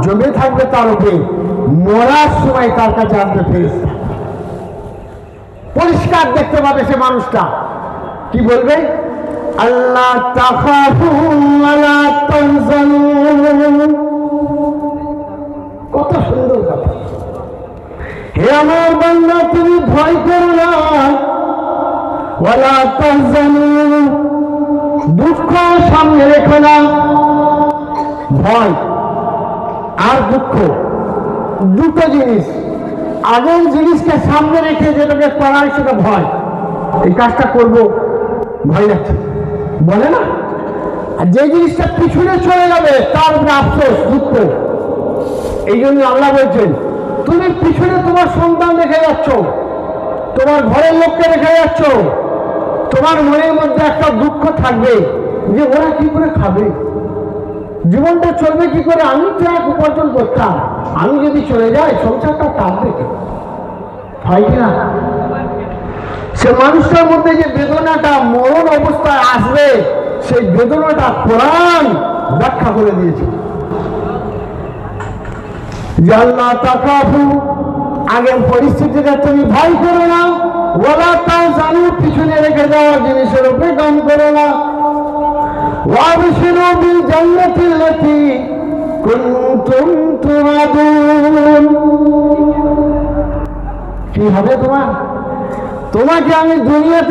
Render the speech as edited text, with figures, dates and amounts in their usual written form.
জমে থাকবে তার উপরে, মরার সময় তার কাছে আসবে ফেরেশতা, পরিষ্কার দেখতে পাবে সে মানুষটা। কি বলবে? আল্লাহ তাখাফু ওয়ালা তাহজানু। কত সুন্দর কথা! হে আমার বান্দা, তুমি ভয় করো না, ওয়ালা তাহজানু, দুঃখ সামনে রেখো না। ভয় আর দুঃখ দুটো জিনিস, আগের জিনিসকে সামনে রেখে যেটাকে করায় সেটা ভয়। এই কাজটা করব, ভয় লাগছে, বলে না? আর যে জিনিসটা পিছনে চলে যাবে তার উপরে আফসোস, দুঃখ। এই জন্য আল্লাহ বলছেন, তুমি পিছনে তোমার সন্তান রেখে যাচ্ছ, তোমার ঘরের লোককে রেখে যাচ্ছ, তোমার মনের মধ্যে একটা দুঃখ থাকবে যে ওরা কি করে খাবে, জীবনটা চলবে কি করে, আমি তো এক উপার্জন করতাম, আমি যদি চলে যাই সংসারটা কাঁদবে কে? হয় কিনা? সে মানুষটার মধ্যে যে বেদনাটা মরণ অবস্থায় আসবে, সেই বেদনাটা কোরআন ব্যাখ্যা করে দিয়েছে। যে আল্লাহ তাকাফু, আগের পরিস্থিতিটা তুমি ভয় করো না, ওয়ালা তাহজানু, পিছনে রেখে যাওয়া জিনিসের উপরে গম করো না, ওয়াবশিরু বিল জান্নাতিল্লাতী কুনতুম তুআদুন। কি হবে তোমার? তোমাকে আমি দুনিয়াতে